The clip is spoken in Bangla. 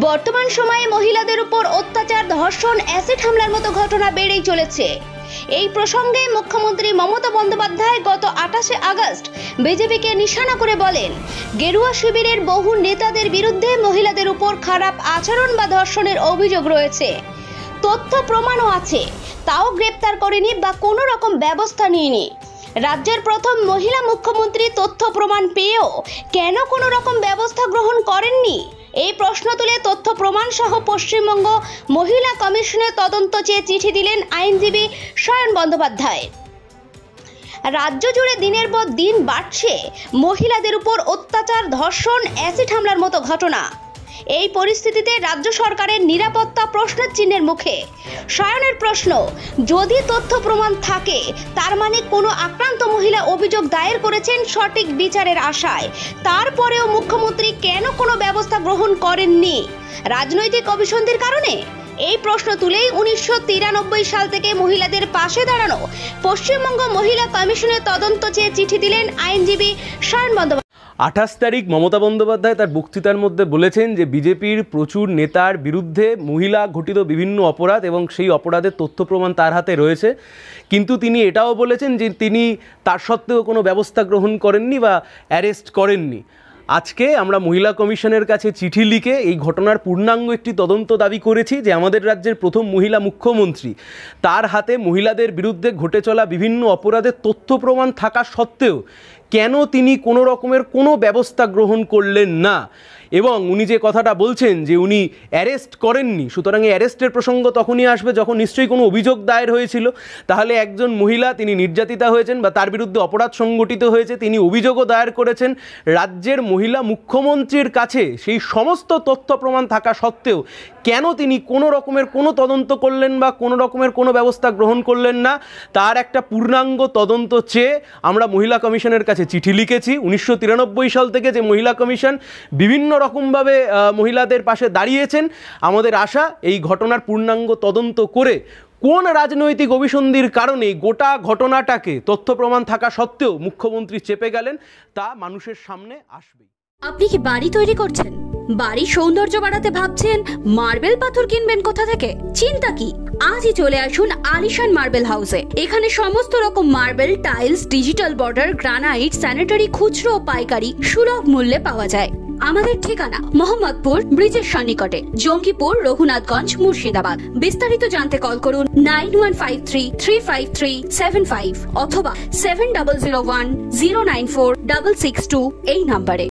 বর্তমান সময়ে মহিলাদের উপর অত্যাচার, ধর্ষণ, অ্যাসিড হামলার মতো ঘটনা বেড়েই চলেছে। এই প্রসঙ্গে মুখ্যমন্ত্রী মমতা বন্দ্যোপাধ্যায় গত 28শে আগস্ট বিজেপিকে নিশানা করে বলেন, গেরুয়া শিবিরের বহু নেতাদের বিরুদ্ধে মহিলাদের উপর খারাপ আচরণ বা ধর্ষণের অভিযোগ রয়েছে, তথ্য প্রমাণও আছে, তাও গ্রেপ্তার করেনি বা কোনো রকম ব্যবস্থা নিয়েনি। রাজ্যের প্রথম মহিলা মুখ্যমন্ত্রী তথ্য প্রমাণ পেয়েও কেন কোনো রকম ব্যবস্থা গ্রহণ করেননি? এই প্রশ্ন তুলে তথ্য প্রমাণ সহ পশ্চিমবঙ্গ মহিলা কমিশনের তদন্ত চেয়ে চিঠি দিলেন আইনজীবী সায়ন বন্দ্যোপাধ্যায়। রাজ্য জুড়ে দিনের পর দিন বাড়ছে মহিলাদের উপর অত্যাচার, ধর্ষণ, অ্যাসিড হামলার মতো ঘটনা। এই পরিস্থিতিতে রাজ্য সরকারের নিরাপত্তা প্রশ্নের চিহ্নের মুখে। সায়নের প্রশ্ন, যদি তথ্য প্রমাণ থাকে তার মানে কোনো আক্রান্ত মহিলা অভিযোগ দায়ের করেছেন সঠিক বিচারের আশায়, তারপরেও মুখ্যমন্ত্রী কেন কোনো ব্যবস্থা গ্রহণ করেননি? রাজনৈতিক অভিসন্ধির কারণে? এই প্রশ্ন তুলেই 1993 সাল থেকে মহিলাদের পাশে দাঁড়ানো পশ্চিমবঙ্গ মহিলা কমিশনের তদন্ত চেয়ে চিঠি দিলেন আইনজীবী সায়ন বন্দ্যোপাধ্যায়। 28 তারিখ মমতা বন্দ্যোপাধ্যায় তার বক্তৃতার মধ্যে বলেছেন যে বিজেপির প্রচুর নেতার বিরুদ্ধে মহিলা ঘটিত বিভিন্ন অপরাধ এবং সেই অপরাধের তথ্য প্রমাণ তার হাতে রয়েছে, কিন্তু তিনি এটাও বলেছেন যে তিনি তার সত্ত্বেও কোনো ব্যবস্থা গ্রহণ করেননি বা অ্যারেস্ট করেননি। আজকে আমরা মহিলা কমিশনের কাছে চিঠি লিখে এই ঘটনার পূর্ণাঙ্গ একটি তদন্ত দাবি করেছি যে আমাদের রাজ্যের প্রথম মহিলা মুখ্যমন্ত্রী, তার হাতে মহিলাদের বিরুদ্ধে ঘটে চলা বিভিন্ন অপরাধের তথ্য প্রমাণ থাকা সত্ত্বেও কেন তিনি কোনো রকমের কোনো ব্যবস্থা গ্রহণ করলেন না। এবং উনি যে কথাটা বলছেন যে উনি অ্যারেস্ট করেননি, সুতরাং এই অ্যারেস্টের প্রসঙ্গ তখনই আসবে যখন নিশ্চয়ই কোনো অভিযোগ দায়ের হয়েছিল। তাহলে একজন মহিলা, তিনি নির্যাতিতা হয়েছেন বা তার বিরুদ্ধে অপরাধ সংগঠিত হয়েছে, তিনি অভিযোগও দায়ের করেছেন, রাজ্যের মহিলা মুখ্যমন্ত্রীর কাছে সেই সমস্ত তথ্য প্রমাণ থাকা সত্ত্বেও কেন তিনি কোনো রকমের কোনো তদন্ত করলেন বা কোনো রকমের কোনো ব্যবস্থা গ্রহণ করলেন না, তার একটা পূর্ণাঙ্গ তদন্ত চেয়ে আমরা মহিলা কমিশনের কাছে চিঠি লিখেছি। 1993 সাল থেকে যে মহিলা কমিশন বিভিন্ন রকমভাবে মহিলাদের পাশে দাঁড়িয়েছেন, আমাদের আশা এই ঘটনার পূর্ণাঙ্গ তদন্ত করে কোন রাজনৈতিক অভিসন্ধির কারণে গোটা ঘটনাটাকে তথ্য প্রমাণ থাকা সত্ত্বেও মুখ্যমন্ত্রী চেপে গেলেন তা মানুষের সামনে আসবে। আপনি কি বাড়ি তৈরি করছেন? বাড়ির সৌন্দর্য বাড়াতে ভাবছেন? মার্বেল পাথর কিনবেন কোথা থেকে? চিন্তা কি, আজই চলে আসুন আলিশান মার্বেল হাউসে। এখানে সমস্ত রকম marble, tiles, digital border, granite, sanitary খুচরো ও পাইকারি সুলভ মূল্যে পাওয়া যায়। আমাদের ঠিকানা মোহাম্মদপুর ব্রিজের সন্নিকটে, জঙ্গিপুর, রঘুনাথগঞ্জ, মুর্শিদাবাদ। বিস্তারিত জানতে কল করুন 9153-353-75 অথবা 7001-094-662 এই নাম্বারে।